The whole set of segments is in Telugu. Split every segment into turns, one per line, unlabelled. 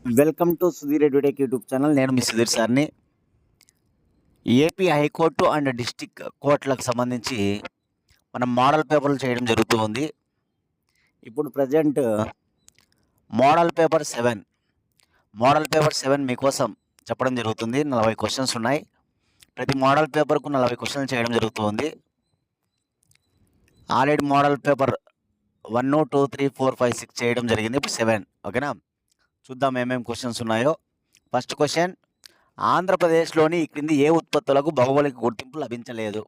Welcome to Sudheer edutech YouTube channel. నేను మీ సుధీర్ సార్ని. ఏపీ హైకోర్టు అండ్ డిస్టిక్ కోర్టులకు సంబంధించి మనం మోడల్ పేపర్లు చేయడం జరుగుతూ ఉంది. ఇప్పుడు ప్రజెంట్ మోడల్ పేపర్ 7 మీకోసం చెప్పడం జరుగుతుంది. 40 క్వశ్చన్స్ ఉన్నాయి. ప్రతి మోడల్ పేపర్కు 40 క్వశ్చన్లు చేయడం జరుగుతుంది. ఆల్రెడీ మోడల్ పేపర్ 1, 2, 3, 4, 5, 6 చేయడం జరిగింది. ఇప్పుడు 7. ఓకేనా? చూద్దాం ఏమేమి క్వశ్చన్స్ ఉన్నాయో. ఫస్ట్ క్వశ్చన్, ఆంధ్రప్రదేశ్లోని ఈ క్రింది ఏ ఉత్పత్తులకు భౌగోళిక గుర్తింపు లభించలేదు?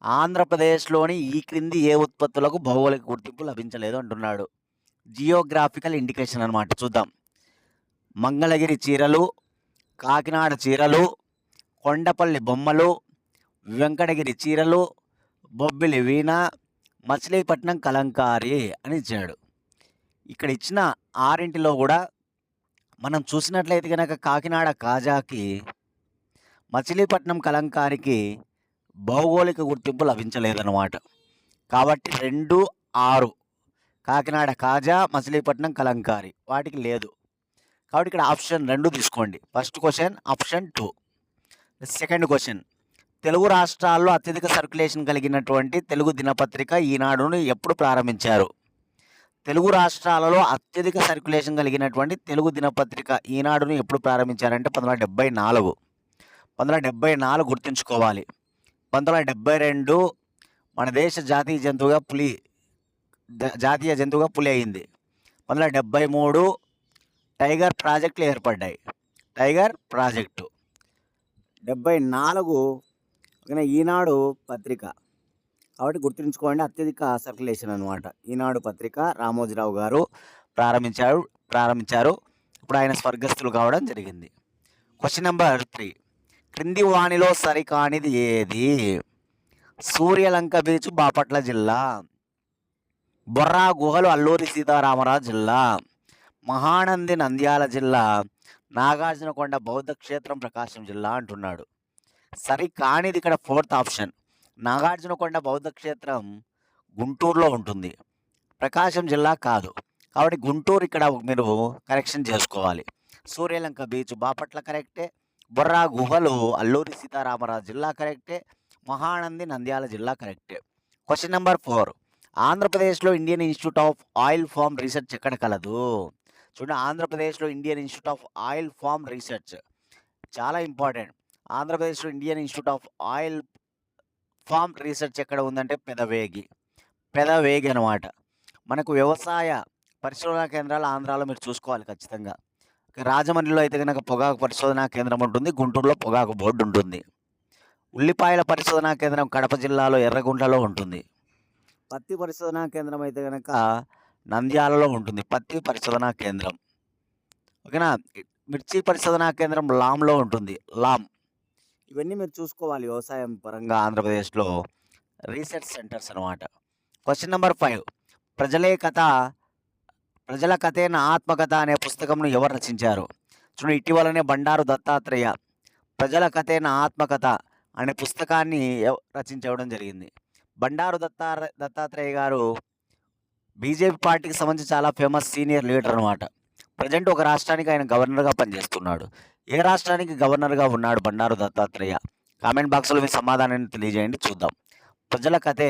ఆంధ్రప్రదేశ్లోని ఈ క్రింది ఏ ఉత్పత్తులకు భౌగోళిక గుర్తింపు లభించలేదు అంటున్నాడు. జియోగ్రాఫికల్ ఇండికేషన్ అనమాట. చూద్దాం. మంగళగిరి చీరలు, కాకినాడ చీరలు, కొండపల్లి బొమ్మలు, వెంకటగిరి చీరలు, బొబ్బిలి వీణ, మచిలీపట్నం కలంకారీ అని ఇచ్చాడు. ఇక్కడ ఇచ్చిన 6 కూడా మనం చూసినట్లయితే కనుక కాకినాడ కాజాకి, మచిలీపట్నం కలంకారికి భౌగోళిక గుర్తింపు లభించలేదన్నమాట. కాబట్టి 2, 6 కాకినాడ కాజా, మచిలీపట్నం కలంకారీ వాటికి లేదు. కాబట్టి ఇక్కడ ఆప్షన్ 2 తీసుకోండి. First question option 2. Second question, Telugu రాష్ట్రాల్లో అత్యధిక సర్క్యులేషన్ కలిగినటువంటి తెలుగు దినపత్రిక ఈనాడును ఎప్పుడు ప్రారంభించారు? తెలుగు రాష్ట్రాలలో అత్యధిక సర్క్యులేషన్ కలిగినటువంటి తెలుగు దినపత్రిక ఈనాడును ఎప్పుడు ప్రారంభించారంటే 1974. 1974 గుర్తుంచుకోవాలి. 1972 మన దేశ జాతీయ జంతువుగా పులి అయింది. 1973 టైగర్ ప్రాజెక్టులు ఏర్పడ్డాయి. Tiger project. 74 ఈనాడు పత్రిక. కాబట్టి గుర్తుంచుకోండి, అత్యధిక సర్క్యులేషన్ అనమాట. ఈనాడు పత్రిక రామోజీరావు గారు ప్రారంభించారు. ఇప్పుడు ఆయన స్వర్గస్థులు కావడం జరిగింది. క్వశ్చన్ నెంబర్ 3, క్రింది వాణిలో సరికానిది ఏది? సూర్యలంక బీచ్ బాపట్ల జిల్లా, బొర్రా గుహలు అల్లూరి సీతారామరాజు జిల్లా, మహానంది నంద్యాల జిల్లా, నాగార్జునకొండ బౌద్ధ క్షేత్రం ప్రకాశం జిల్లా అంటున్నాడు. సరికానిది ఇక్కడ 4th ఆప్షన్. నాగార్జునకొండ బౌద్ధ క్షేత్రం గుంటూరులో ఉంటుంది, ప్రకాశం జిల్లా కాదు. కాబట్టి గుంటూరు ఇక్కడ మీరు కరెక్షన్ చేసుకోవాలి. సూర్యలంక బీచ్ బాపట్ల కరెక్టే, బొర్రా గుహలు అల్లూరి సీతారామరాజు జిల్లా కరెక్టే, మహానంది నంద్యాల జిల్లా కరెక్టే. క్వశ్చన్ నెంబర్ 4, ఆంధ్రప్రదేశ్లో Indian institute of oil palm research ఎక్కడ కలదు? చూడండి, ఆంధ్రప్రదేశ్లో Indian institute of oil palm research చాలా ఇంపార్టెంట్. ఆంధ్రప్రదేశ్లో Indian institute of oil palm research ఎక్కడ ఉందంటే పెదవేగి అనమాట. మనకు వ్యవసాయ పరిశోధనా కేంద్రాలు ఆంధ్రాలో మీరు చూసుకోవాలి ఖచ్చితంగా. రాజమండ్రిలో అయితే కనుక పొగాకు పరిశోధనా కేంద్రం ఉంటుంది, గుంటూరులో పొగాకు బోర్డు ఉంటుంది. ఉల్లిపాయల పరిశోధనా కేంద్రం కడప జిల్లాలో ఎర్రగుంటలో ఉంటుంది. పత్తి పరిశోధనా కేంద్రం అయితే కనుక నంద్యాలలో ఉంటుంది, పత్తి పరిశోధనా కేంద్రం. ఓకేనా? మిర్చి పరిశోధనా కేంద్రం లాంలో ఉంటుంది, లాం. ఇవన్నీ మీరు చూసుకోవాలి వ్యవసాయం పరంగా ఆంధ్రప్రదేశ్లో రీసెర్చ్ సెంటర్స్ అనమాట. క్వశ్చన్ నెంబర్ 5, ప్రజల కథే నా ఆత్మకథ అనే పుస్తకంను ఎవరు రచించారు? చూడండి, ఇటీవలనే బండారు దత్తాత్రేయ ప్రజల కథే నా ఆత్మకథ అనే పుస్తకాన్ని రచించడం జరిగింది. బండారు దత్తాత్రేయ గారు బీజేపీ పార్టీకి సంబంధించి చాలా ఫేమస్ సీనియర్ లీడర్ అనమాట. ప్రజెంట్ ఒక రాష్ట్రానికి ఆయన గవర్నర్గా పనిచేస్తున్నాడు. ఏ రాష్ట్రానికి గవర్నర్గా ఉన్నాడు బండారు దత్తాత్రేయ? కామెంట్ బాక్స్లో మీ సమాధానాన్ని తెలియజేయండి, చూద్దాం. ప్రజల కథే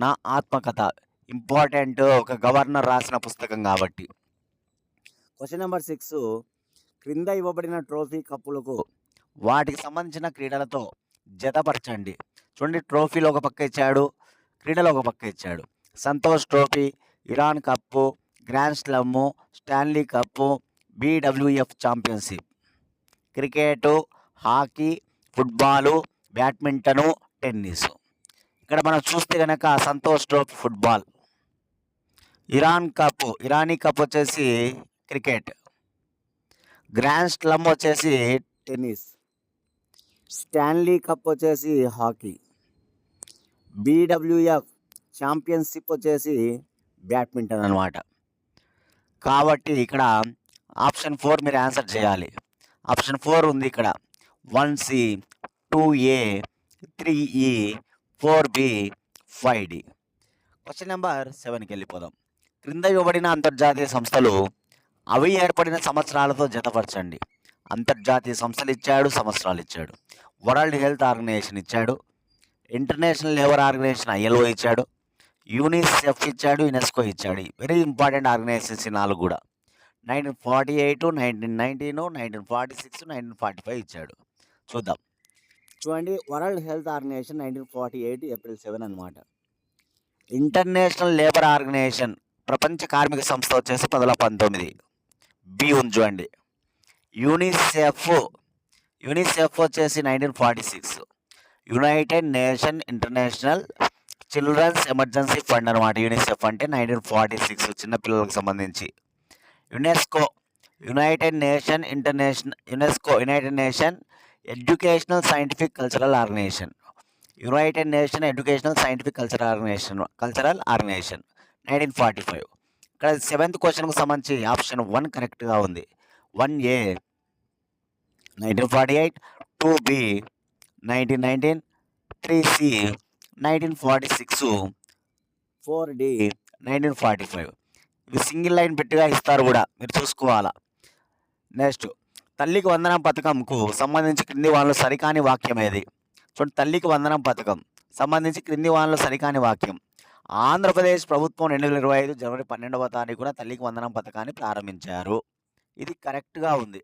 నా ఆత్మకథ ఇంపార్టెంట్, ఒక గవర్నర్ రాసిన పుస్తకం కాబట్టి. క్వశ్చన్ నెంబర్ 6, క్రింద ఇవ్వబడిన ట్రోఫీ కప్పులకు వాటికి సంబంధించిన క్రీడలతో జతపరచండి. చూడండి, ట్రోఫీలో ఒక పక్క ఇచ్చాడు, క్రీడలో ఒక పక్క ఇచ్చాడు. Santosh trophy, Iran cup, grand slum, Stanley cup, BWF championship. Cricket, hockey, football, badminton, tennis. ఇక్కడ మనం చూస్తే కనుక Santosh trophy football, Irani cup వచ్చేసి క్రికెట్, గ్రాండ్ స్లమ్ వచ్చేసి టెన్నిస్, స్టాన్లీ కప్ వచ్చేసి హాకీ, BWF ఛాంపియన్షిప్ వచ్చేసి బ్యాడ్మింటన్ అనమాట. కాబట్టి ఇక్కడ ఆప్షన్ 4 మీరు ఆన్సర్ చేయాలి. ఆప్షన్ 4 ఉంది ఇక్కడ. 1C, 2A, 3E, 4B, 5D. Question number 7కి వెళ్ళిపోదాం. క్రింద ఇవ్వబడిన అంతర్జాతీయ సంస్థలు అవి ఏర్పడిన సంవత్సరాలతో జతపరచండి. అంతర్జాతీయ సంస్థలు ఇచ్చాడు, సంవత్సరాలు ఇచ్చాడు. వరల్డ్ హెల్త్ ఆర్గనైజేషన్ ఇచ్చాడు, ఇంటర్నేషనల్ లేబర్ ఆర్గనైజేషన్ ILO ఇచ్చాడు, యూనిసెఫ్ ఇచ్చాడు, యునెస్కో ఇచ్చాడు. వెరీ ఇంపార్టెంట్ ఆర్గనైజేషన్స్ ఈ 4 కూడా. 1948, 1919, 1946, 1945 ఇచ్చాడు. చూద్దాం. చూడండి, వరల్డ్ హెల్త్ ఆర్గనైజేషన్ 1948 ఏప్రిల్ 7 అనమాట. ఇంటర్నేషనల్ లేబర్ ఆర్గనైజేషన్ ప్రపంచ కార్మిక సంస్థ వచ్చేసి 1919. బి ఉంది చూడండి. యూనిసెఫ్ వచ్చేసి 1946. United Nation International Children's Emergency Fund అనమాట. యూనిసెఫ్ అంటే 1946 చిన్నపిల్లలకు సంబంధించి. United Nation Educational Scientific Cultural Organisation. United Nation Educational Scientific Cultural Organisation 1945. ఇక్కడ 7th క్వశ్చన్కు సంబంధించి ఆప్షన్ 1 కరెక్ట్గా ఉంది. 1A 1948, 2B 1919, 3C 1946, 4D 1945. ఇవి సింగిల్ లైన్ పెట్టిగా ఇస్తారు కూడా, మీరు చూసుకోవాలా. నెక్స్ట్, తల్లికి వందనం పథకంకు సంబంధించి క్రింది వానలో సరికాని వాక్యం ఏది? చూడండి, తల్లికి వందనం పథకం సంబంధించి క్రింది వానలో సరికాని వాక్యం. ఆంధ్రప్రదేశ్ ప్రభుత్వం 2025 జనవరి 12వ తారీఖున తల్లికి వందనం పథకాన్ని ప్రారంభించారు. ఇది కరెక్ట్గా ఉంది.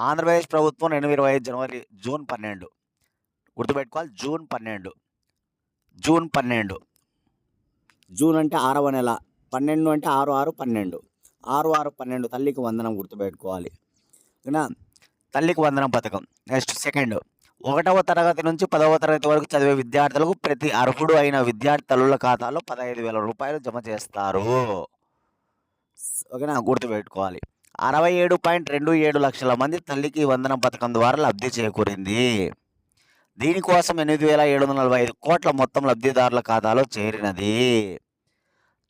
ఆంధ్రప్రదేశ్ ప్రభుత్వం 2025 జూన్ 12. గుర్తుపెట్టుకోవాలి, జూన్ 12. జూన్ అంటే 6వ నెల, 12 అంటే 6/6/12, 6/6/12 తల్లికి వందనం గుర్తుపెట్టుకోవాలి. ఓకేనా? తల్లికి వందనం పథకం. నెక్స్ట్, సెకండ్, 1వ తరగతి నుంచి 10వ తరగతి వరకు చదివే విద్యార్థులకు ప్రతి అర్హుడు అయిన విద్యార్థి తల్లుల ఖాతాలో 15,000 రూపాయలు జమ చేస్తారు. ఓకేనా? గుర్తుపెట్టుకోవాలి. 67.27 లక్షల మంది తల్లికి వందనం పథకం ద్వారా లబ్ధి చేకూరింది. దీనికోసం 8,745 కోట్ల మొత్తం లబ్ధిదారుల ఖాతాలో చేరినది.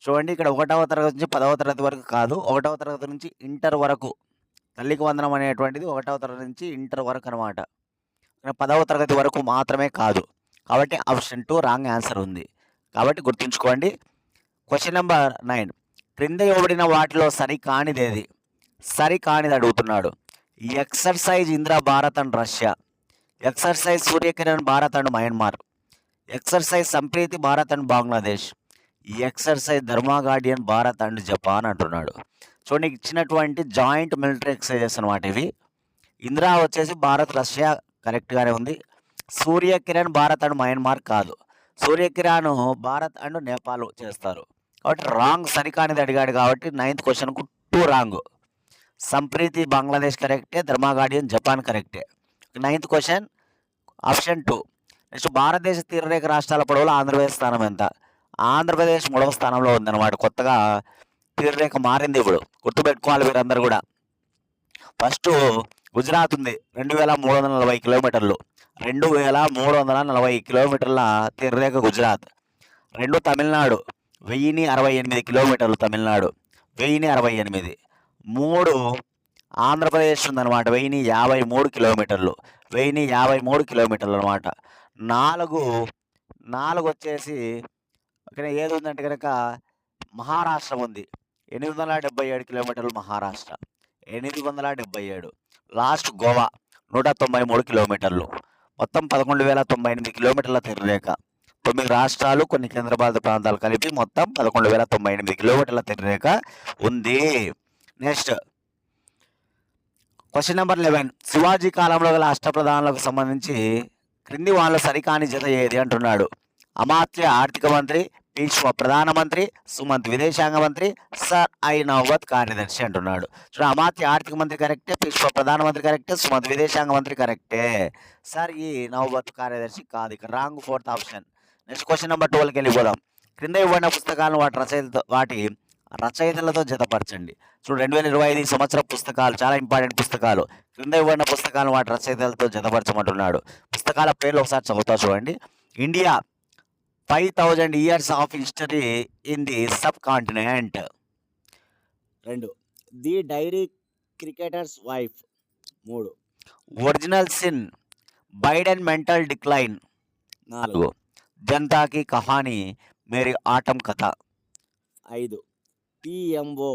చూడండి, ఇక్కడ 1వ తరగతి నుంచి 10వ తరగతి వరకు కాదు, 1వ తరగతి నుంచి ఇంటర్ వరకు తల్లికి వందనం అనేటువంటిది 1వ తరగతి నుంచి ఇంటర్ వరకు అనమాట. 10వ తరగతి వరకు మాత్రమే కాదు. కాబట్టి ఆప్షన్ 2 రాంగ్ ఆన్సర్ ఉంది. కాబట్టి గుర్తుంచుకోండి. క్వశ్చన్ నెంబర్ 9, క్రింద ఇవ్వబడిన వాటిలో సరికానిదేది? సరికానిది అడుగుతున్నాడు. Exercise Indira Bharat and Russia, exercise Suryakiran Bharat and Myanmar, exercise Sampriti Bharat and Bangladesh, exercise Dharma Guardian Bharat and Japan అంటున్నాడు. చూడండి, ఇచ్చినటువంటి జాయింట్ మిలిటరీ ఎక్సర్సైజెస్ అనమాట ఇవి. ఇందిరా వచ్చేసి భారత్ రష్యా కరెక్ట్గానే ఉంది. సూర్యకిరణ్ భారత్ అండ్ మయన్మార్ కాదు, సూర్యకిరణ్ భారత్ అండ్ నేపాల్ చేస్తారు. కాబట్టి రాంగ్, సరికానిది అడిగాడు కాబట్టి 9th క్వశ్చన్కు 2 రాంగ్. సంప్రీతి బంగ్లాదేశ్ కరెక్టే, ధర్మా గార్డియన్ జపాన్ కరెక్టే. 9th question option 2. నెక్స్ట్, భారతదేశ తీరరేఖ రాష్ట్రాల పొడవులో ఆంధ్రప్రదేశ్ స్థానం ఎంత? ఆంధ్రప్రదేశ్ 3వ స్థానంలో ఉందన్నమాట. కొత్తగా తీరరేఖ మారింది ఇప్పుడు, గుర్తుపెట్టుకోవాలి మీరందరూ కూడా. ఫస్ట్ గుజరాత్ ఉంది, 2,340 కిలోమీటర్లు, 2,340 కిలోమీటర్ల తీరరేఖ గుజరాత్. 2 తమిళనాడు, 1,068 కిలోమీటర్లు తమిళనాడు, 1,068. 3 ఆంధ్రప్రదేశ్ ఉందన్నమాట, 1,053 కిలోమీటర్లు, 1,053 కిలోమీటర్లు అనమాట. 4 వచ్చేసి ఇక్కడ ఏది ఉందంటే కనుక మహారాష్ట్ర ఉంది, 877 కిలోమీటర్లు మహారాష్ట్ర, 877. లాస్ట్ గోవా 193 కిలోమీటర్లు, మొత్తం 11,098 కిలోమీటర్ల తీరరేఖ. 9 రాష్ట్రాలు, కొన్ని కేంద్రపాలిత ప్రాంతాలు కలిపి మొత్తం 11,098 కిలోమీటర్ల తీరరేఖ ఉంది. నెక్స్ట్, క్వశ్చన్ నెంబర్ 11, శివాజీ కాలంలో గల అష్టప్రధానులకు సంబంధించి క్రింది వాళ్ళ సరికాని జత ఏది అంటున్నాడు. అమాత్య ఆర్థిక మంత్రి, భీష్మ ప్రధానమంత్రి, సుమంత్ విదేశాంగ మంత్రి, సర్ ఐ నౌబత్ కార్యదర్శి అంటున్నాడు. చూడండి, అమాత్య ఆర్థిక మంత్రి కరెక్టే, భీష్మ ప్రధానమంత్రి కరెక్టే, సుమంత్ విదేశాంగ మంత్రి కరెక్టే, సర్ ఈ నౌబత్ కార్యదర్శి కాదు. ఇక wrong, 4th option. Next, question number 12కి వెళ్ళిపోదాం. క్రింద ఇవ్వబడిన పుస్తకాలను వాటి రచయితలతో జతపరచండి. చూడు, 2025 సంవత్సరం పుస్తకాలు, చాలా ఇంపార్టెంట్ పుస్తకాలు. క్రింద ఇవ్వబడిన పుస్తకాలను వాటి రచయితలతో జతపరచమంటున్నాడు. పుస్తకాల పేర్లు ఒకసారి చదువుతా చూడండి. India 5,000 years of history in the subcontinent. 2, the diary cricketer's wife. 3, original sin, Biden mental decline. 4, Janata ki Kahani, Meri Atam Katha. 5, PMO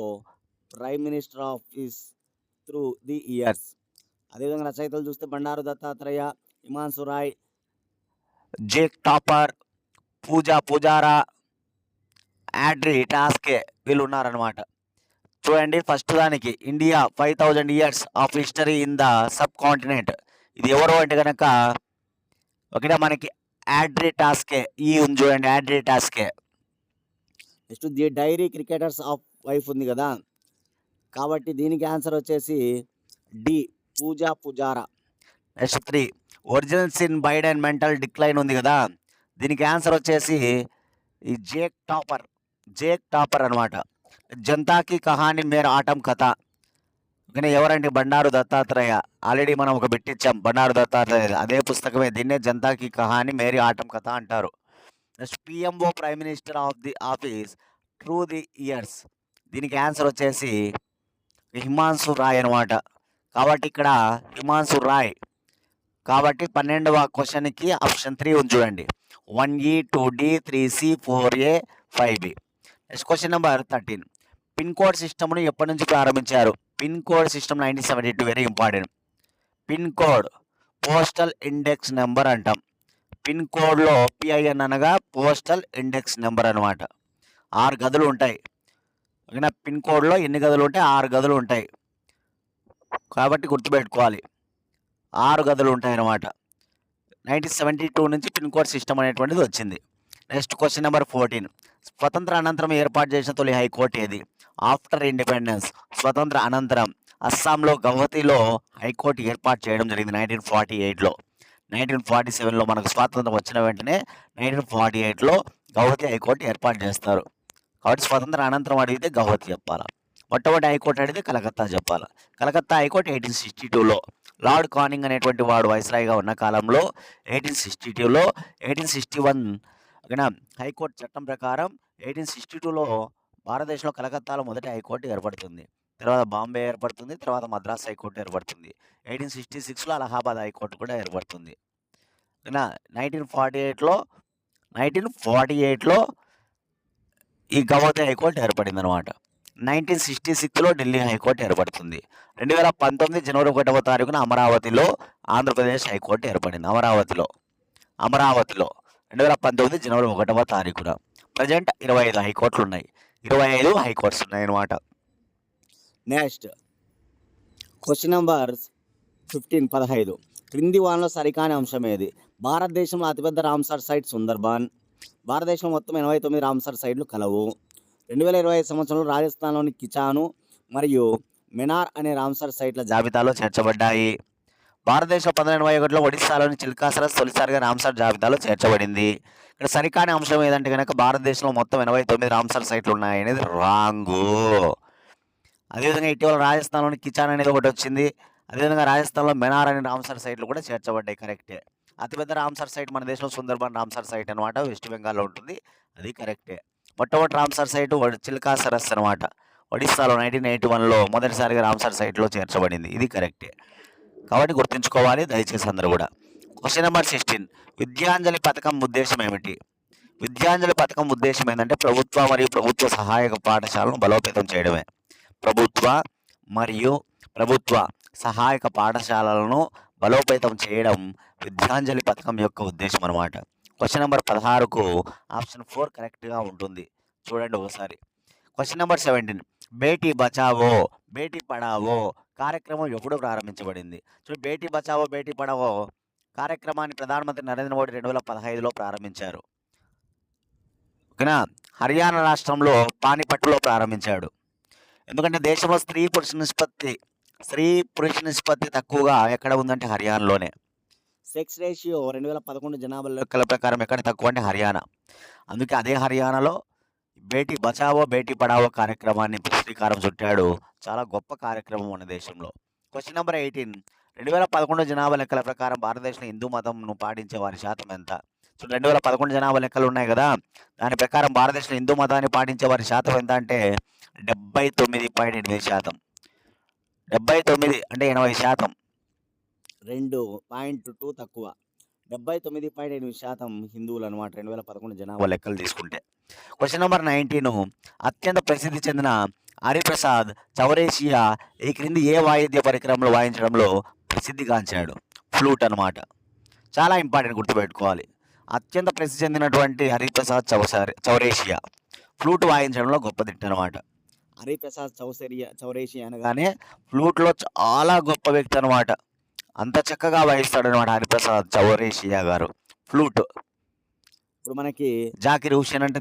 prime minister office through the years. అదేవిధంగా రచయితలు చూస్తే Bandaru Dattatreya, Himanshu Roy, Jake Tapper, Pooja Pujara, Audrey Truschke వీళ్ళు ఉన్నారనమాట. చూడండి ఫస్ట్ దానికి India 5000 years of history in the subcontinent. ఇది ఎవరు అంటే కనుక ఒకటే మనకి యాడ్రి టాస్కే ఈ ఉంది చూడండి, Audrey Truschke. Next the diary cricketers of wife ఉంది కదా, కాబట్టి దీనికి ఆన్సర్ వచ్చేసి D Pooja Pujara. Next 3 original sin Biden mental decline ఉంది కదా, దీనికి ఆన్సర్ వచ్చేసి ఈ జేక్ టాపర్ అనమాట. జనతాకి కహాని మేర ఆటం కథ, కానీ ఎవరంటే బండారు దత్తాత్రేయ. ఆల్రెడీ మనం ఒక బిట్ ఇచ్చాం బండారు దత్తాత్రేయ, అదే పుస్తకమే, దీన్నే జనతాకి కహాని మేరీ ఆటం కథ అంటారు. Next PMO prime minister of the office through the years, దీనికి ఆన్సర్ వచ్చేసి హిమాంశు రాయ్ అనమాట. కాబట్టి ఇక్కడ హిమాంశు రాయ్, కాబట్టి 12వ క్వశ్చన్కి ఆప్షన్ 3 ఉంది చూడండి, 1E 2D 3C 4A 5B. Next question number 13 pin code సిస్టమ్ను ఎప్పటి నుంచి ప్రారంభించారు? Pin code system 1972, very important. Pin code postal index number అంటాం. పిన్ కోడ్లో పిఐఎన్ అనగా పోస్టల్ ఇండెక్స్ నెంబర్ అనమాట. 6 గదులు ఉంటాయి. ఓకేనా, పిన్ కోడ్లో ఎన్ని గదులు ఉంటాయి? 6 గదులు ఉంటాయి. కాబట్టి గుర్తుపెట్టుకోవాలి, 6 గదులు ఉంటాయి అన్నమాట. 1972 నుంచి పిన్ కోడ్ సిస్టమ్ అనేటువంటిది వచ్చింది. నెక్స్ట్ క్వశ్చన్ నెంబర్ 14 స్వతంత్ర అనంతరం ఏర్పాటు చేసిన తొలి హైకోర్టు ఏది? ఆఫ్టర్ ఇండిపెండెన్స్, స్వతంత్ర అనంతరం అస్సాంలో గౌహతిలో హైకోర్టు ఏర్పాటు చేయడం జరిగింది 1948లో. 1947లో మనకు స్వాతంత్రం వచ్చిన వెంటనే 1948లో గౌహతి హైకోర్టు ఏర్పాటు చేస్తారు. కాబట్టి స్వతంత్ర అనంతరం అడిగితే గౌహతి చెప్పాలా, మొట్టమొదటి హైకోర్టు అడిగితే కలకత్తా చెప్పాలా. కలకత్తా హైకోర్టు 1862లో లార్డ్ కానింగ్ అనేటువంటి వాడు వైస్రాయ్గా ఉన్న కాలంలో 1862లో 1861 హైకోర్టు చట్టం ప్రకారం 1862లో భారతదేశంలో కలకత్తాలో మొదటి హైకోర్టు ఏర్పడుతుంది. తర్వాత బాంబే ఏర్పడుతుంది, తర్వాత మద్రాస్ హైకోర్టు ఏర్పడుతుంది. 1866లో అలహాబాద్ హైకోర్టు కూడా ఏర్పడుతుంది. 1948లో ఈ గౌహతి హైకోర్టు ఏర్పడింది అనమాట. 1966లో ఢిల్లీ హైకోర్టు ఏర్పడుతుంది. 2019 జనవరి 1వ తారీఖున అమరావతిలో ఆంధ్రప్రదేశ్ హైకోర్టు ఏర్పడింది. అమరావతిలో 2019 జనవరి 1వ తారీఖున. ప్రజెంట్ 25 హైకోర్టులు ఉన్నాయి, 25 హైకోర్ట్స్ ఉన్నాయి అనమాట. నెక్స్ట్ క్వశ్చన్ నెంబర్ 15 క్రింది వానలో సరికాని అంశం ఏది? భారతదేశంలో అతిపెద్ద రామ్సార్ సైట్ సుందర్బాన్. భారతదేశం మొత్తం 89 రామ్సార్ సైట్లు కలవు. 2025 సంవత్సరంలో రాజస్థాన్లోని కిచాను మరియు మెనార్ అనే రామ్సార్ సైట్ల జాబితాలో చేర్చబడ్డాయి. భారతదేశం 1981లో ఒడిశాలోని చిల్కా సరస్సు తొలిసారిగా రామ్సార్ జాబితాలో చేర్చబడింది. ఇక్కడ సరికాని అంశం ఏదంటే కనుక భారతదేశంలో మొత్తం 89 రామ్సార్ సైట్లు ఉన్నాయి అనేది రాంగు. అదేవిధంగా ఇటీవల రాజస్థాన్లోని కిచాన్ అనేది ఒకటి వచ్చింది. అదేవిధంగా రాజస్థాన్లో మెనార్ అనే రామ్సార్ సైట్లు కూడా చేర్చబడ్డాయి, కరెక్టే. అతిపెద్ద రామ్సార్ సైట్ మన దేశంలో సుందర్బన్ రామ్సార్ సైట్ అనమాట, వెస్ట్ బెంగాల్లో ఉంటుంది, అది కరెక్టే. మొట్టమొదటి రామ్సార్ సైటు చిల్కా సరస్సు అనమాట, ఒడిస్సాలో 1981లో మొదటిసారిగా రామ్సార్ సైట్లో చేర్చబడింది, ఇది కరెక్టే. కాబట్టి గుర్తుంచుకోవాలి దయచేసి అందరూ కూడా. క్వశ్చన్ నెంబర్ 16 విద్యాంజలి పథకం ఉద్దేశం ఏమిటి? విద్యాంజలి పథకం ఉద్దేశం ఏంటంటే ప్రభుత్వ మరియు ప్రభుత్వ సహాయక పాఠశాలను బలోపేతం చేయడమే. ప్రభుత్వ సహాయక పాఠశాలలను బలోపేతం చేయడం విద్యాంజలి పథకం యొక్క ఉద్దేశం అనమాట. క్వశ్చన్ నెంబర్ 16కు ఆప్షన్ 4 కరెక్ట్గా ఉంటుంది, చూడండి ఒకసారి. క్వశ్చన్ నెంబర్ 17 బేటీ బచావో బేటీ పడావో కార్యక్రమం ఎప్పుడు ప్రారంభించబడింది? చూడండి, బేటీ బచావో బేటీ పడావో కార్యక్రమాన్ని ప్రధానమంత్రి నరేంద్ర మోడీ 2015లో ప్రారంభించారు. ఓకేనా, హర్యానా రాష్ట్రంలో పానిపట్టులో ప్రారంభించాడు. ఎందుకంటే దేశంలో స్త్రీ పురుష నిష్పత్తి తక్కువగా ఎక్కడ ఉందంటే హర్యానాలోనే. సెక్స్ రేషియో 2011 జనాభా లెక్కల ప్రకారం ఎక్కడ తక్కువ అంటే హర్యానా. అందుకే అదే హర్యానాలో బేటీ బచావో బేటీ పడావో కార్యక్రమాన్ని శ్రీకారం చుట్టాడు. చాలా గొప్ప కార్యక్రమం మన దేశంలో. క్వశ్చన్ నెంబర్ 18 2011 జనాభా లెక్కల ప్రకారం భారతదేశంలో హిందూ మతంను పాటించే వారి శాతం ఎంత? సో 2011 జనాభా లెక్కలు ఉన్నాయి కదా, దాని ప్రకారం భారతదేశంలో హిందూ మతాన్ని పాటించే వారి శాతం ఎంత అంటే 79.8%. 79 అంటే 80%, 2.2 తక్కువ. 79.8% హిందువులు అనమాట 2011 జనాభా లెక్కలు తీసుకుంటే. క్వశ్చన్ నెంబర్ 19 అత్యంత ప్రసిద్ధి చెందిన హరిప్రసాద్ చౌరేషియా ఈ క్రింది ఏ వాయిద్య పరికరంలో వాయించడంలో ప్రసిద్ధిగాంచాడు? ఫ్లూట్ అన్నమాట. చాలా ఇంపార్టెంట్, గుర్తుపెట్టుకోవాలి. అత్యంత ప్రసిద్ధి చెందినటువంటి హరిప్రసాద్ చౌరేషియా ఫ్లూట్ వాయించడంలో గొప్ప దిట్ట అనమాట. హరిప్రసాద్ చౌరేషియా అనగానే ఫ్లూట్లో చాలా గొప్ప వ్యక్తి అనమాట. అంత చక్కగా వాయిస్తాడు అనమాట హరిప్రసాద్ చౌరేషియా గారు ఫ్లూట్. ఇప్పుడు మనకి జాకిర్ హుసేన్ అంటే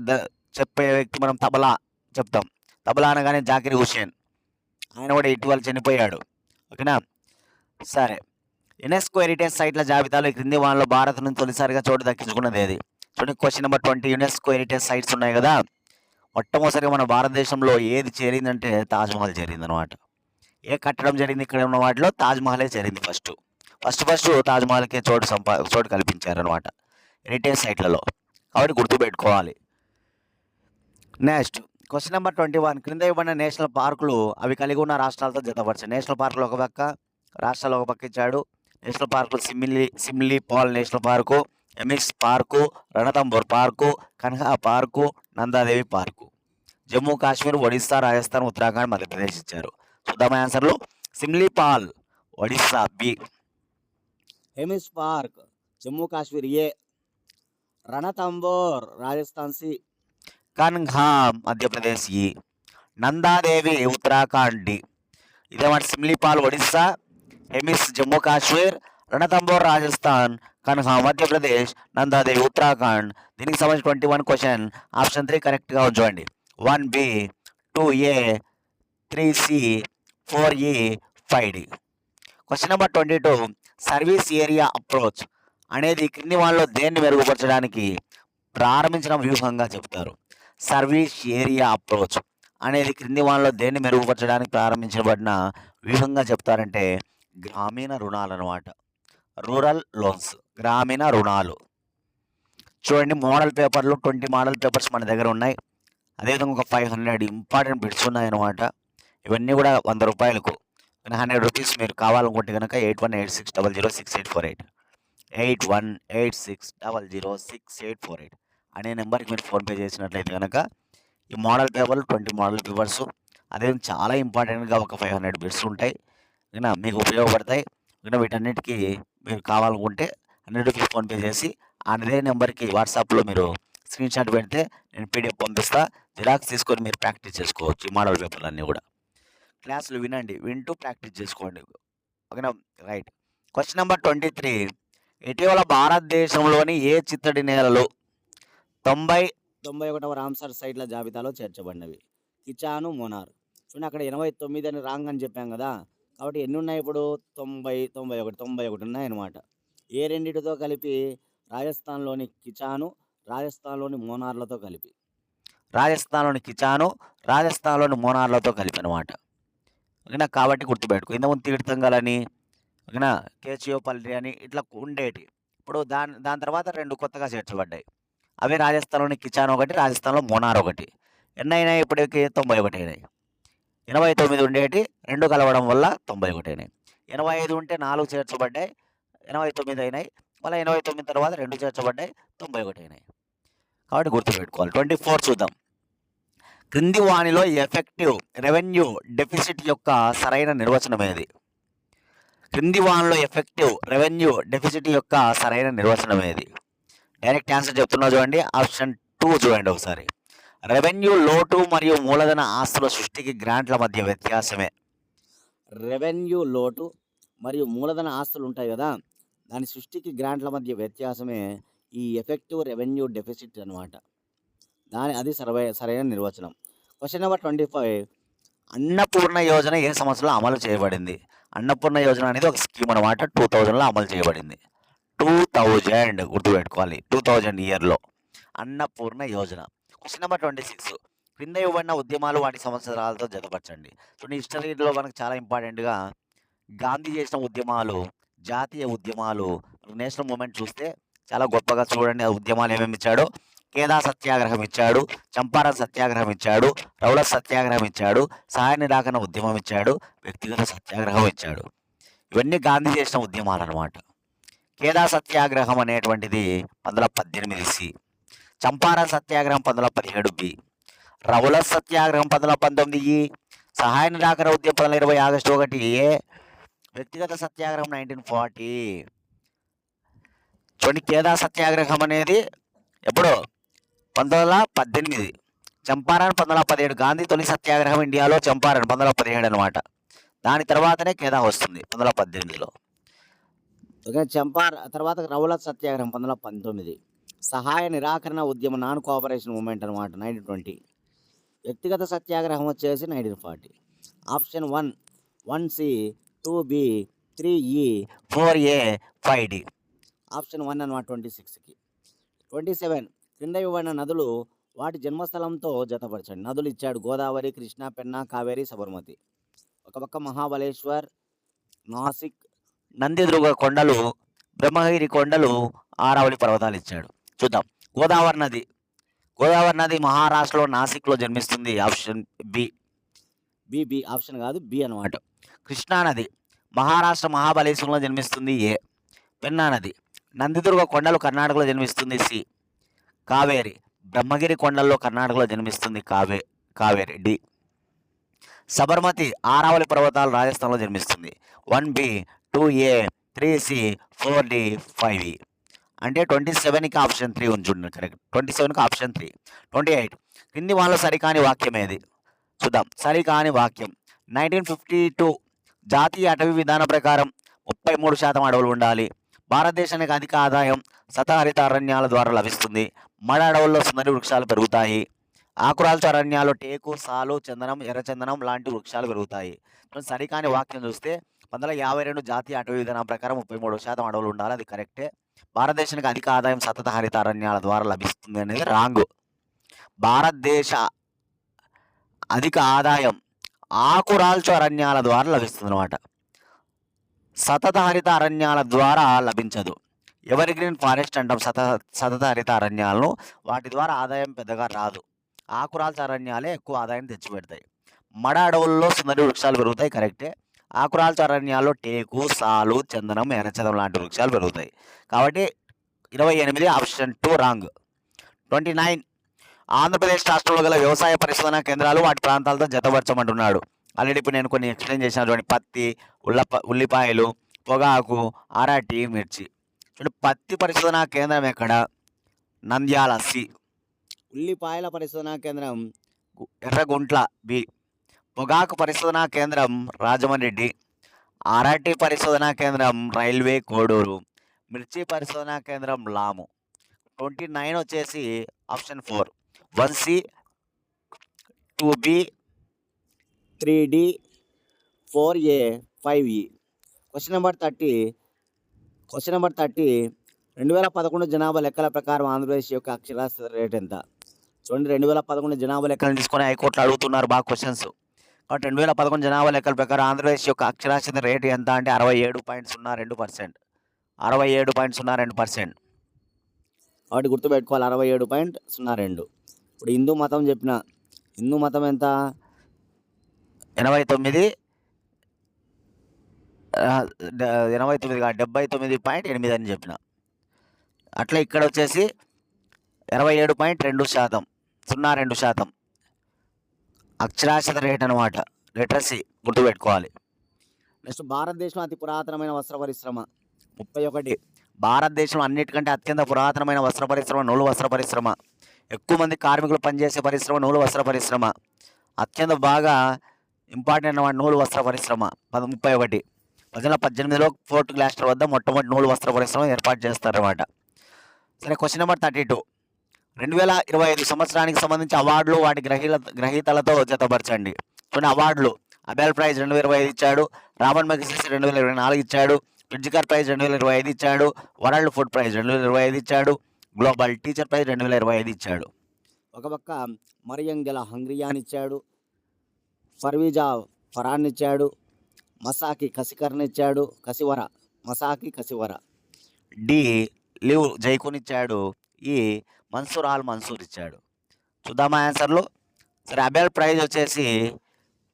చెప్పే వ్యక్తి మనం తబలా చెప్తాం. తబలా అనగానే జాకిర్ హుసేన్, ఆయన కూడా ఇటీవల చనిపోయాడు. ఓకేనా? సరే, యునెస్కో హెరిటేజ్ సైట్ల జాబితాలో ఈ క్రింది వానలో భారత్ నుంచి తొలిసారిగా చోటు దక్కించుకున్నది ఏది? చూడండి, question number 20. UNESCO heritage sites ఉన్నాయి కదా, మొట్టమొదటిసారిగా మన భారతదేశంలో ఏది చేరిందంటే తాజ్మహల్ చేరింది అనమాట. ఏ కట్టడం జరిగింది ఇక్కడ ఉన్న వాటిలో? తాజ్మహలే చేరింది. ఫస్ట్ తాజ్మహల్కే చోటు కల్పించారనమాట హెరిటేజ్ సైట్లలో. కాబట్టి గుర్తుపెట్టుకోవాలి. Next question number 21. క్రింద ఇవ్వబడిన నేషనల్ పార్కులు అవి కలిగి ఉన్న రాష్ట్రాలతో జతపరచండి. నేషనల్ పార్కులు ఒక పక్క, రాష్ట్రాలు ఒక పక్క ఇచ్చాడు. నేషనల్ పార్కులు సిమ్లీ పాల్ నేషనల్ పార్కు, ఎమిక్స్ park, Ranthambore park, Kanha park, Nanda Devi park. Jammu Kashmir, Odisha, Rajasthan, Uttarakhand, Madhya Pradesh ఇచ్చారు. చూద్దాం ఆన్సర్లు. సిమ్లీ పాల్ ఒడిస్సా బి, ఎమిక్స్ park Jammu Kashmir A, Ranthambore Rajasthan C, Kanha Madhya Pradesh E, Nanda Devi Uttarakhand D. ఇదేమాట సిమ్లీపాల్ ఒడిస్సా, ఎమిస్ జమ్మూ కాశ్మీర్, రణతంబోర్ రాజస్థాన్, కన్హా మధ్యప్రదేశ్, నందాదేవి ఉత్తరాఖండ్. దీనికి సంబంధించి 21 క్వశ్చన్. ఆప్షన్ 3 కరెక్ట్గా ఉంచండి. 1B, 2A, 3C, 4E, 5D. Question number 22. Service area approach అనేది క్రింది వాళ్ళలో దేన్ని మెరుగుపరచడానికి ప్రారంభించిన వ్యూహంగా చెప్తారు? సర్వీస్ ఏరియా అప్రోచ్ అనేది క్రింది వాళ్ళలో దేన్ని మెరుగుపరచడానికి ప్రారంభించబడిన వ్యూహంగా చెప్తారంటే గ్రామీణ రుణాలు అనమాట. రూరల్ లోన్స్, గ్రామీణ రుణాలు. చూడండి, మోడల్ పేపర్లు 20 మోడల్ పేపర్స్ మన దగ్గర ఉన్నాయి. అదేవిధంగా ఒక 500 ఇంపార్టెంట్ బిట్స్ ఉన్నాయి అనమాట. ఇవన్నీ కూడా 100 రూపాయలకు. 100 రూపీస్ మీరు కావాలనుకుంటే కనుక 8186006848 8186006848 అనే నెంబర్కి మీరు ఫోన్పే చేసినట్లయితే కనుక ఈ మోడల్ పేపర్లు 20 మోడల్ పేపర్స్, అదేవిధంగా చాలా ఇంపార్టెంట్గా ఒక 500 బిట్స్ ఉంటాయి. మీకు ఉపయోగపడతాయి. వీటన్నిటికీ మీరు కావాలనుకుంటే 100 రూపీస్ ఫోన్పే చేసి అదే నెంబర్కి వాట్సాప్లో మీరు స్క్రీన్ షాట్ పెడితే నేను పీడిఎఫ్ పంపిస్తా. జిరాక్స్ తీసుకొని మీరు ప్రాక్టీస్ చేసుకోవచ్చు. ఈ మోడల్ పేపర్లు అన్నీ కూడా క్లాసులు వినండి, వింటూ ప్రాక్టీస్ చేసుకోండి. ఓకేనా? రైట్. Question number 23. ఇటీవల భారతదేశంలోని ఏ చిత్తడి నేలలు 91వ రామ్సర్ సైట్ల జాబితాలో చేర్చబడినవి? కిచాను, మోనార్. చూడండి, అక్కడ 89 అని రాంగ్ అని చెప్పాం కదా, కాబట్టి ఎన్ని ఉన్నాయి ఇప్పుడు? 91 ఉన్నాయన్నమాట. ఏ రెండిటితో కలిపి? రాజస్థాన్లోని కిచాను, రాజస్థాన్లోని మోనార్లతో కలిపి. రాజస్థాన్లోని కిచాను, రాజస్థాన్లోని మోనార్లతో కలిపి అనమాట. ఓకేనా? కాబట్టి గుర్తుపెట్టుకో. ఇంతకుముందు తీర్థంగలని, ఓకేనా, కేచియోపల్లి అని ఇట్లా ఉండేటి. ఇప్పుడు దాని తర్వాత 2 కొత్తగా చేర్చబడ్డాయి. అవి రాజస్థాన్లోని కిచాన్ ఒకటి, రాజస్థాన్లో మోనార్ ఒకటి. ఎన్ని అయినాయి ఇప్పటికి? 91 అయినాయి. 89 ఉండేటి 2 కలవడం వల్ల 91 అయినాయి. 85 ఉంటే 4 చేర్చబడ్డాయి, 89 అయినాయి. మళ్ళీ 89 తర్వాత 2 చేర్చబడ్డాయి, 91 అయినాయి. కాబట్టి గుర్తుపెట్టుకోవాలి. 24 చూద్దాం. క్రింది వాణిలో ఎఫెక్టివ్ రెవెన్యూ డెఫిసిట్ యొక్క సరైన నిర్వచనం ఏది? క్రింది వాణిలో ఎఫెక్టివ్ రెవెన్యూ డెఫిసిట్ యొక్క సరైన నిర్వచనం ఏది? డైరెక్ట్ ఆన్సర్ చెప్తున్నా చూడండి. ఆప్షన్ 2 చూడండి ఒకసారి. రెవెన్యూ లోటు మరియు మూలధన ఆస్తుల సృష్టికి గ్రాంట్ల మధ్య వ్యత్యాసమే. రెవెన్యూ లోటు మరియు మూలధన ఆస్తులు ఉంటాయి కదా, దాని సృష్టికి గ్రాంట్ల మధ్య వ్యత్యాసమే ఈ ఎఫెక్టివ్ రెవెన్యూ డెఫిసిట్ అనమాట. అది సరైన నిర్వచనం. Question number 25. అన్నపూర్ణ యోజన ఏ సంవత్సరంలో అమలు చేయబడింది? అన్నపూర్ణ యోజన అనేది ఒక స్కీమ్ అనమాట. 2000లో అమలు చేయబడింది. 2000 గుర్తుపెట్టుకోవాలి. 2000 ఇయర్లో అన్నపూర్ణ యోజన. Question number 26. క్రింద ఇవ్వబడిన ఉద్యమాలు వాటి సంవత్సరాలతో జతపరచండి. చూడండి, హిస్టరీలో మనకు చాలా ఇంపార్టెంట్గా గాంధీ చేసిన ఉద్యమాలు, జాతీయ ఉద్యమాలు, నేషనల్ మూమెంట్ చూస్తే చాలా గొప్పగా చూడండి. ఆ ఉద్యమాలు ఏమేమి ఇచ్చాడు? కేదా సత్యాగ్రహం ఇచ్చాడు, చంపారన్ సత్యాగ్రహం ఇచ్చాడు, రౌలట్ సత్యాగ్రహం ఇచ్చాడు, సహాయ నిరాకరణ ఉద్యమం ఇచ్చాడు, వ్యక్తిగత సత్యాగ్రహం ఇచ్చాడు. ఇవన్నీ గాంధీ చేసిన ఉద్యమాలు అనమాట. కేదా సత్యాగ్రహం అనేటువంటిది 1918C, చంపారన్ సత్యాగ్రహం 1917B, రౌలట్ సత్యాగ్రహం 1919E, సహాయ నిరాకరణ ఉద్యమం 20 ఆగస్టు 1 ఏ వ్యక్తిగత సత్యాగ్రహం 1940 చూడండి. కేదా సత్యాగ్రహం అనేది ఎప్పుడు 1918. చంపారన్ 1917. గాంధీ తొలి సత్యాగ్రహం ఇండియాలో చంపారన్ 1917 అనమాట. దాని తర్వాతనే కేదా వస్తుంది 1918లో. ఓకే, తర్వాత రౌలత్ సత్యాగ్రహం 1919. సహాయ నిరాకరణ ఉద్యమం నాన్ కోఆపరేషన్ మూమెంట్ అనమాట 1920. వ్యక్తిగత సత్యాగ్రహం వచ్చేసి 1940. Option 1 1C 2B 3E 4A 5D. Option 1 అనమాట 26కి. 27 క్రింద ఇవ్వబడిన నదులు వాటి జన్మస్థలంతో జతపరచండి. నదులు ఇచ్చాడు: గోదావరి, కృష్ణ, పెన్నా, కావేరి, సబర్మతి. ఒక పక్క మహాబలేశ్వర్, నాసిక్, నందిదుర్గ కొండలు, బ్రహ్మగిరి కొండలు, ఆరావళి పర్వతాలు ఇచ్చాడు. చూద్దాం. గోదావరి నది మహారాష్ట్రలో నాసిక్లో జన్మిస్తుంది. ఆప్షన్ బి ఆప్షన్ కాదు, బి అనమాట. కృష్ణానది మహారాష్ట్ర మహాబలేశ్వరంలో జన్మిస్తుంది. ఏ. పెన్నా నది నందిదుర్గ కొండలు కర్ణాటకలో జన్మిస్తుంది. సి. కావేరి బ్రహ్మగిరి కొండల్లో కర్ణాటకలో జన్మిస్తుంది. కావేరి. డి. సబర్మతి ఆరావళి పర్వతాలు రాజస్థాన్లో జన్మిస్తుంది. 1B 2A 3C 4D 5E. అంటే 27కి ఆప్షన్ 3 ఉంచుండి. కరెక్ట్. 27కి ఆప్షన్ 3. 28 కింది వాళ్ళ సరికాని వాక్యం ఏది? చూద్దాం. సరికాని వాక్యం 1952 జాతీయ అటవీ విధానం ప్రకారం 33% అడవులు ఉండాలి. భారతదేశానికి అధిక ఆదాయం సతహరిత అరణ్యాల ద్వారా లభిస్తుంది. మడ అడవుల్లో సుందరి వృక్షాలు పెరుగుతాయి. ఆకురాల్చు అరణ్యాల్లో టేకు, సాలు, చందనం, ఎర్రచందనం లాంటి వృక్షాలు పెరుగుతాయి. సరికాని వాక్యం చూస్తే 1952 జాతీయ అటవీ విధానం ప్రకారం 33% అడవులు ఉండాలి. అది కరెక్టే. భారతదేశానికి అధిక ఆదాయం సతత హరిత అరణ్యాల ద్వారా లభిస్తుంది అనేది రాంగ్. భారతదేశ అధిక ఆదాయం ఆకురాల్చు అరణ్యాల ద్వారా లభిస్తుంది అనమాట. సతత హరిత అరణ్యాల ద్వారా లభించదు. ఎవర్ గ్రీన్ ఫారెస్ట్ అంటాం సతత హరిత అరణ్యాలను. వాటి ద్వారా ఆదాయం పెద్దగా రాదు. ఆకురాల్చు అరణ్యాలే ఎక్కువ ఆదాయం తెచ్చిపెడతాయి. మడ అడవుల్లో సుందరి వృక్షాలు పెరుగుతాయి. కరెక్టే. ఆకురాల్చు అరణ్యాల్లో టేకు, సాలు, చందనం, ఎర్రచందనం లాంటి వృక్షాలు పెరుగుతాయి. కాబట్టి 28 ఆప్షన్ 2 రాంగ్. 29 ఆంధ్రప్రదేశ్ రాష్ట్రంలో గల వ్యవసాయ పరిశోధనా కేంద్రాలు వాటి ప్రాంతాలతో జతపరచమంటున్నాడు. ఆల్రెడీ ఇప్పుడు నేను కొన్ని ఎక్స్ప్లెయిన్ చేసినటువంటి పత్తి, ఉల్లిపాయలు, పొగాకు, అరటి, మిర్చి. పత్తి పరిశోధనా కేంద్రం ఎక్కడ? నంద్యాల. సి. ఉల్లిపాయల పరిశోధనా కేంద్రం ఎర్రగుంట్ల. బి. పొగాకు పరిశోధనా కేంద్రం రాజమండ్రి. డి. అరటి పరిశోధనా కేంద్రం రైల్వే కోడూరు. మిర్చి పరిశోధనా కేంద్రం లాము. 29 వచ్చేసి option 4 1C 2B 3D 4A 5E. Question number 30 2011 జనాభా లెక్కల ప్రకారం ఆంధ్రప్రదేశ్ యొక్క అక్షరాస్యత రేట్ ఎంత? చూడండి, 2011 జనాభా లెక్కలను తీసుకొని హైకోర్టులో అడుగుతున్నారు బాగా క్వశ్చన్స్. కాబట్టి 2011 జనాభా లెక్కల ప్రకారం ఆంధ్రప్రదేశ్ యొక్క అక్షరాస్యత రేటు ఎంత అంటే 67.02%. 67.02%. కాబట్టి గుర్తుపెట్టుకోవాలి, 67.02. ఇప్పుడు హిందూ మతం చెప్పిన, హిందూ మతం ఎంత? 89 79.8 అని చెప్పిన. అట్లా ఇక్కడ వచ్చేసి 27.2%. అక్షరాస్యత రేట్ అనమాట. లిటరసీ గుర్తుపెట్టుకోవాలి. నెక్స్ట్, భారతదేశం అతి పురాతనమైన వస్త్ర పరిశ్రమ 31. భారతదేశం అన్నిటికంటే అత్యంత పురాతనమైన వస్త్ర పరిశ్రమ నూలు వస్త్ర పరిశ్రమ. ఎక్కువ మంది కార్మికులు పనిచేసే పరిశ్రమ నూలు వస్త్ర పరిశ్రమ. అత్యంత బాగా ఇంపార్టెంట్ అన్నమాట నూలు వస్త్ర పరిశ్రమ. 31. 1918లో ఫోర్ట్ గ్లాస్టర్ వద్ద మొట్టమొదటి నూలు వస్త్ర పరిశ్రమ ఏర్పాటు చేస్తారన్నమాట. సరే, క్వశ్చన్ నెంబర్ 32 2025 సంవత్సరానికి సంబంధించి అవార్డులు వాటి గ్రహీతలతో జతపరచండి. కొన్ని అవార్డులు: అబెల్ ప్రైజ్ 2025 ఇచ్చాడు, రామన్ మెగసెసే 2024 ఇచ్చాడు, ప్రిట్జికర్ ప్రైజ్ 2025 ఇచ్చాడు, వరల్డ్ ఫుడ్ ప్రైజ్ 2025 ఇచ్చాడు, గ్లోబల్ టీచర్ ప్రైజ్ 2025 ఇచ్చాడు. ఒక పక్క మరియంగెల హంగ్రియాన్ ఇచ్చాడు, ఫర్వీజా ఫరాన్ ఇచ్చాడు, మసాకి కసికర్ని ఇచ్చాడు, మసాకి కసివర. డి. లివ్ జైకున్ ఇచ్చాడు. ఈ మన్సూర్ ఆల్ మన్సూర్ ఇచ్చాడు. చూద్దామా ఆన్సర్లు. సరే, అబెల్ ప్రైజ్ వచ్చేసి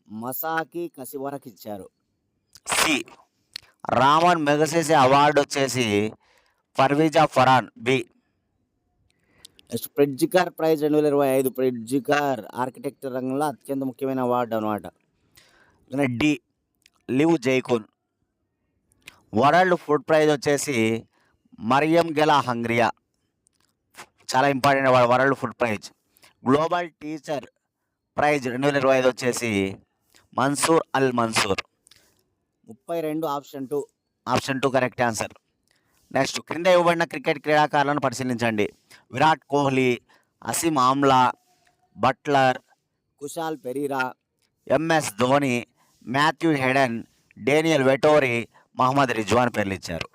మసాకి కసివరకి ఇచ్చారు. సి. రామన్ మెగసెసే అవార్డు వచ్చేసి Farwiza Farhan. B. Next, Pritzker prize 2025. Pritzker architecture రంగంలో అత్యంత ముఖ్యమైన అవార్డు అనమాట. D Liu Jiakun. World food prize వచ్చేసి మరియం గెలా హంగ్రియా, చాలా important world food prize. Global teacher prize 2025 వచ్చేసి Mansour Al Mansour. 32 option 2 correct answer. Next, క్రింద ఇవ్వబడిన క్రికెట్ క్రీడాకారులను పరిశీలించండి. Virat Kohli, Hashim Amla, Buttler, Kusal Perera, MS Dhoni, Matthew Hayden, Daniel Vettori, Mohammad Rizwan పేర్లు ఇచ్చారు.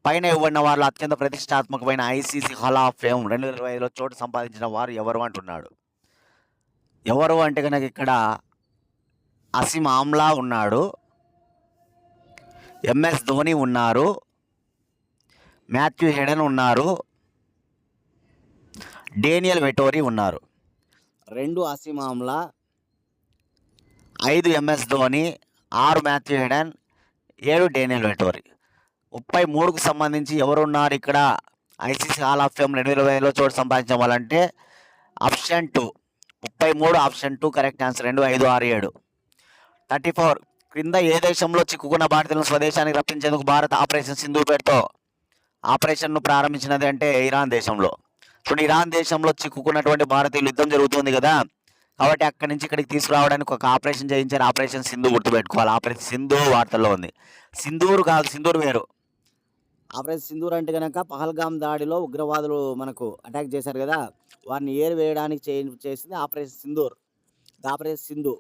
పైన ఇవ్వబడిన వారిలో అత్యంత ప్రతిష్టాత్మకమైన ఐసీసీ హాల్ ఆఫ్ ఫేమ్ 2025లో చోటు సంపాదించిన వారు ఎవరు అంటున్నాడు. ఎవరు అంటే కనుక ఇక్కడ అసీమ్ ఆమ్లా ఉన్నాడు, ఎంఎస్ ధోని ఉన్నారు, మాథ్యూ హెడెన్ ఉన్నారు, డేనియల్ వెటోరీ ఉన్నారు. 2 Hashim Amla, 5 MS Dhoni, 6 Matthew Hayden, 7 Daniel Vettori. 33కు సంబంధించి ఎవరున్నారు ఇక్కడ ఐసీసీ హాల్ ఆఫ్ ఫేమ్ 2025లో చోటు సంపాదించిన వాళ్ళంటే ఆప్షన్ 2, 33 ఆప్షన్ 2 కరెక్ట్ ఆన్సర్. 2, 5, 6, 7. 34, క్రింద ఏ దేశంలో చిక్కుకున్న భారతీయులను స్వదేశానికి రప్పించేందుకు భారత్ ఆపరేషన్ సింధూర్ పేరుతో ఆపరేషన్ను ప్రారంభించినది అంటే ఇరాన్ దేశంలో. చూడండి, ఇరాన్ దేశంలో చిక్కుకున్నటువంటి భారతీయులు యుద్ధం జరుగుతుంది కదా, కాబట్టి అక్కడి నుంచి ఇక్కడికి తీసుకురావడానికి ఒక ఆపరేషన్ చేయించారు. ఆపరేషన్ సింధు గుర్తుపెట్టుకోవాలి. ఆపరేషన్ సింధు వార్తల్లో ఉంది. సింధూర్ కాదు, సింధూర్ వేరు. ఆపరేషన్ సింధూర్ అంటే కనుక పహల్గామ్ దాడిలో ఉగ్రవాదులు మనకు అటాక్ చేశారు కదా, వారిని ఏరివేయడానికి చేసింది operation Sindoor. Operation Sindhu.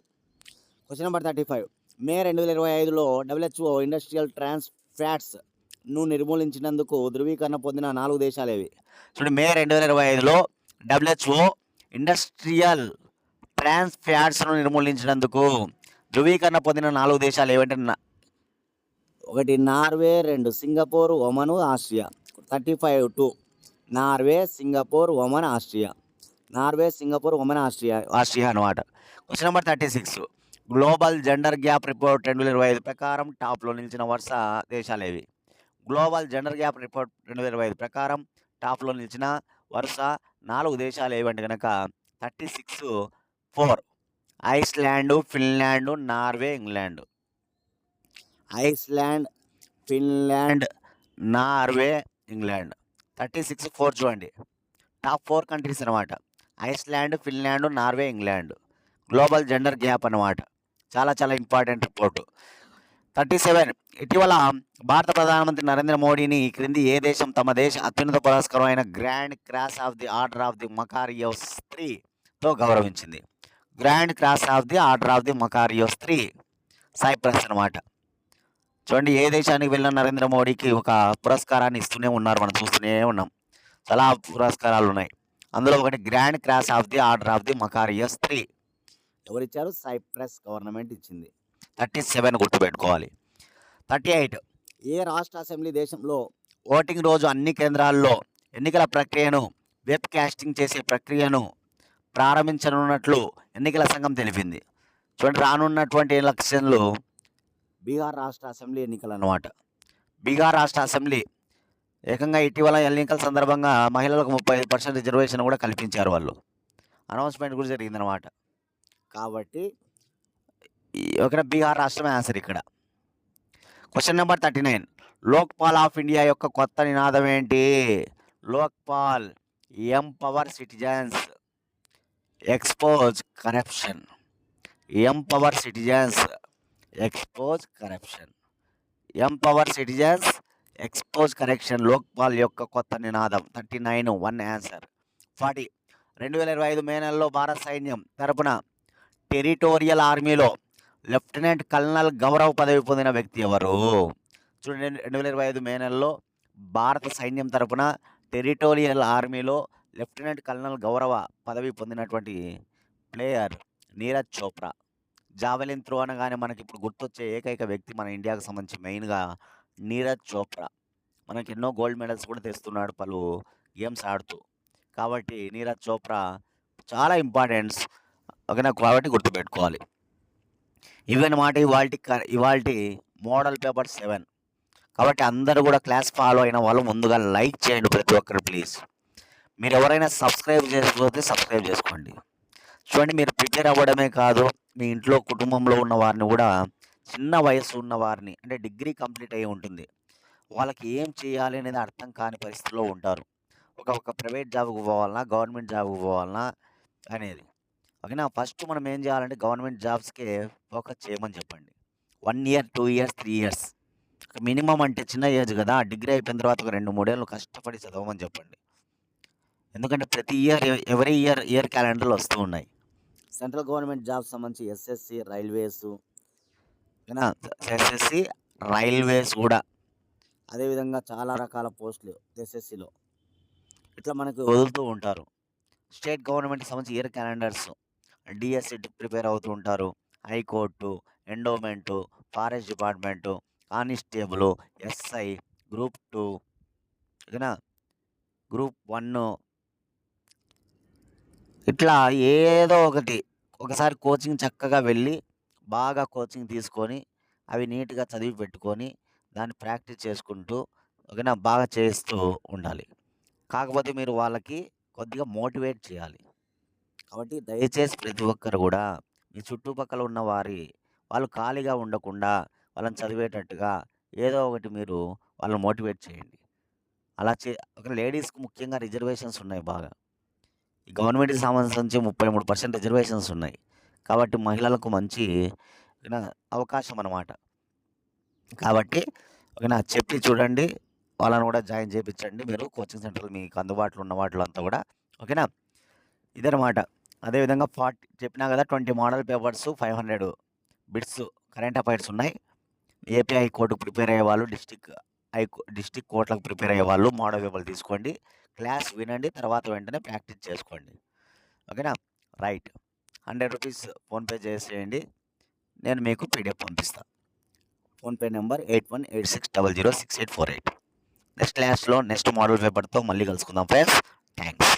Question number 35, మే 2025లో WHO ఇండస్ట్రియల్ ట్రాన్స్ ఫ్యాట్స్ను నిర్మూలించినందుకు ధృవీకరణ పొందిన 4 దేశాలు ఏవి? చూడండి, మే 2025లో WHO ఇండస్ట్రియల్ ట్రాన్స్ ఫ్యాట్స్ను నిర్మూలించినందుకు ధృవీకరణ పొందిన 4 దేశాలు ఏవంటే 1 Norway, 2 Singapore, Oman, Austria. 35-2 Norway, Singapore, Oman, Austria. Norway, Singapore, Oman, Austria అనమాట. Question number 36, global gender gap report 2025 ప్రకారం టాప్లో నిలిచిన వరుస దేశాలు ఏవి? గ్లోబల్ జెండర్ గ్యాప్ రిపోర్ట్ 2025 ప్రకారం టాప్లో నిలిచిన వరుస 4 దేశాలు ఏవంటే కనుక 36-4 Iceland, Finland, Norway, England. Iceland, Finland, Norway, England. 36-4 చూడండి, టాప్ 4 కంట్రీస్ అనమాట. Iceland, Finland, Norway, England. Global gender gap అన్నమాట. చాలా చాలా ఇంపార్టెంట్ రిపోర్టు. 37, ఇటీవల భారత ప్రధానమంత్రి నరేంద్ర మోడీని ఈ క్రింది ఏ దేశం తమ దేశ అత్యున్నత పురస్కారమైన grand cross of the order of the Makarios III గౌరవించింది. Grand cross of the order of the Makarios III, Cyprus అనమాట. చూడండి, ఏ దేశానికి వెళ్ళిన నరేంద్ర మోడీకి ఒక పురస్కారాన్ని ఇస్తూనే ఉన్నారు, మనం చూస్తూనే ఉన్నాం. చాలా పురస్కారాలు ఉన్నాయి, అందులో ఒకటి grand cross of the order of the Makarios III. ఎవరిచ్చారు? సైప్రస్ గవర్నమెంట్ ఇచ్చింది. 37 గుర్తుపెట్టుకోవాలి. 38, ఏ రాష్ట్ర అసెంబ్లీ దేశంలో ఓటింగ్ రోజు అన్ని కేంద్రాల్లో ఎన్నికల ప్రక్రియను వెబ్ కాస్టింగ్ చేసే ప్రక్రియను ప్రారంభించనున్నట్లు ఎన్నికల సంఘం తెలిపింది? చూడండి, రానున్నటువంటి ఎలక్షన్లు బీహార్ రాష్ట్ర అసెంబ్లీ ఎన్నికలు అన్నమాట. బీహార్ రాష్ట్ర అసెంబ్లీ ఏకంగా ఇటీవల ఎన్నికల సందర్భంగా మహిళలకు 35% రిజర్వేషన్ కూడా కల్పించారు వాళ్ళు. అనౌన్స్మెంట్ కూడా జరిగిందనమాట. కాబట్టి ఇక్కడ బీహార్ రాష్ట్రమే ఆన్సర్ ఇక్కడ. Question number 39, Lokpal of India యొక్క కొత్త నినాదం ఏంటి? Lokpal empower citizens, expose corruption. Empower citizens, expose corruption. Empower citizens, expose corruption Lokpal యొక్క కొత్త నినాదం. 39, 1 ఆన్సర్. 40, 2025 మే నెలలో భారత సైన్యం తరపున టెరిటోరియల్ ఆర్మీలో లెఫ్టినెంట్ కల్నల్ గౌరవ పదవి పొందిన వ్యక్తి ఎవరు? చూడండి, 2025 మే నెలలో భారత సైన్యం తరపున టెరిటోరియల్ ఆర్మీలో లెఫ్టినెంట్ కల్నల్ గౌరవ పదవి పొందినటువంటి player Neeraj Chopra. Javelin throw అనగానే మనకి ఇప్పుడు గుర్తొచ్చే ఏకైక వ్యక్తి మన ఇండియాకు సంబంధించి మెయిన్గా నీరజ్ చోప్రా. మనకి ఎన్నో గోల్డ్ మెడల్స్ కూడా తెస్తున్నాడు పలు గేమ్స్ ఆడుతూ. కాబట్టి నీరజ్ చోప్రా చాలా ఇంపార్టెన్స్, ఓకేనా? కాబట్టి గుర్తుపెట్టుకోవాలి. ఇవన్నమాట ఇవాల్టి మోడల్ పేపర్ 7. కాబట్టి అందరూ కూడా క్లాస్ ఫాలో అయిన వాళ్ళు ముందుగా లైక్ చేయండి ప్రతి ఒక్కరు ప్లీజ్. మీరు ఎవరైనా సబ్స్క్రైబ్ చేసుకోకపోతే సబ్స్క్రైబ్ చేసుకోండి. చూడండి, మీరు ప్రిపేర్ అవ్వడమే కాదు, మీ ఇంట్లో కుటుంబంలో ఉన్న వారిని కూడా చిన్న వయసు ఉన్న వారిని అంటే డిగ్రీ కంప్లీట్ అయ్యి ఉంటుంది. వాళ్ళకి ఏం చేయాలి అనేది అర్థం కాని పరిస్థితిలో ఉంటారు. ఒక ప్రైవేట్ జాబ్‌కి పోవాలనా? గవర్నమెంట్ జాబ్‌కి పోవాలనా? అనేది. ఓకేనా? ఫస్ట్ మనం ఏం చేయాలంటే గవర్నమెంట్ జాబ్స్‌కే ఫోకస్ చేయమని చెప్పండి. 1 ఇయర్, 2 ఇయర్స్, 3 ఇయర్స్ మినిమమ్ అంటే చిన్న ఏజ్ కదా! డిగ్రీ అయిపోయిన తర్వాత ఒక 2, 3 ఏళ్ళు కష్టపడి చదవమని చెప్పండి. ఎందుకంటే ప్రతి ఇయర్ ఎవ్రీ ఇయర్ క్యాలెండర్‌లు వస్తూ ఉన్నాయి. సెంట్రల్ గవర్నమెంట్ జాబ్స్ సంబంధించి ఎస్ఎస్‌సి, రైల్వేసు ఓకేనా? ఎస్ఎస్‌సి, రైల్వేస్ కూడా. అదేవిధంగా చాలా రకాల పోస్టులు ఎస్ఎస్‌సిలో. ఇట్లా మనకు వదులుతూ ఉంటారు. స్టేట్ గవర్నమెంట్‌కి సంబంధించి ఇయర్ క్యాలెండర్స్ డీఎస్‌సి ప్రిపేర్ అవుతూ ఉంటారు. High court, endowment, forest department, constable, SI, group 2 ఓకేనా? గ్రూప్ 1 ఇట్లా ఏదో ఒకటి ఒకసారి కోచింగ్ చక్కగా వెళ్ళి, బాగా కోచింగ్ తీసుకొని, అవి నీట్‌గా చదివి పెట్టుకొని, దాన్ని ప్రాక్టీస్ చేసుకుంటూ ఓకేనా? బాగా చేస్తూ ఉండాలి. కాకపోతే మీరు వాళ్ళకి కొద్దిగా మోటివేట్ చేయాలి. కాబట్టి దయచేసి ప్రతి ఒక్కరు గూడా మీ చుట్టుపక్కల ఉన్న వాళ్ళు ఖాళీగా ఉండకుండా వాళ్ళని చదివేటట్టుగా ఏదో ఒకటి మీరు వాళ్ళని మోటివేట్ చేయండి. అలా ఒక లేడీస్‌కి ముఖ్యంగా రిజర్వేషన్స్ ఉన్నాయి బాగా. ఈ గవర్నమెంట్‌కి సంబంధించి 33% రిజర్వేషన్స్ ఉన్నాయి. కాబట్టి మహిళలకు మంచి ఓకేనా అవకాశం అనమాట. కాబట్టి ఓకేనా చెప్పి చూడండి. వాళ్ళని కూడా జాయిన్ చేపిచ్చండి మీరు కోచింగ్ సెంటర్‌లు మీకు అందుబాటులో ఉన్న వాటిలో అంతా కూడా. ఓకేనా? ఇదనమాట. అదేవిధంగా చెప్పినా కదా 20 model papers, 500 bits current affairs ఉన్నాయి. ఏపీ హైకోర్టుకు ప్రిపేర్ అయ్యేవాళ్ళు, డిస్ట్రిక్ట్ కోర్టులకు ప్రిపేర్ అయ్యేవాళ్ళు మోడల్ పేపర్లు తీసుకోండి. క్లాస్ వినండి. తర్వాత వెంటనే ప్రాక్టీస్ చేసుకోండి. ఓకేనా? రైట్. ₹100 ఫోన్‌పే చేసేయండి. నేను మీకు పీడిఎఫ్ పంపిస్తా. PhonePe number 8186006848. నెక్స్ట్ క్లాస్‌లో నెక్స్ట్ మోడల్ పేపర్‌తో మళ్ళీ కలుసుకుందాం ఫ్రెండ్స్. థాంక్స్.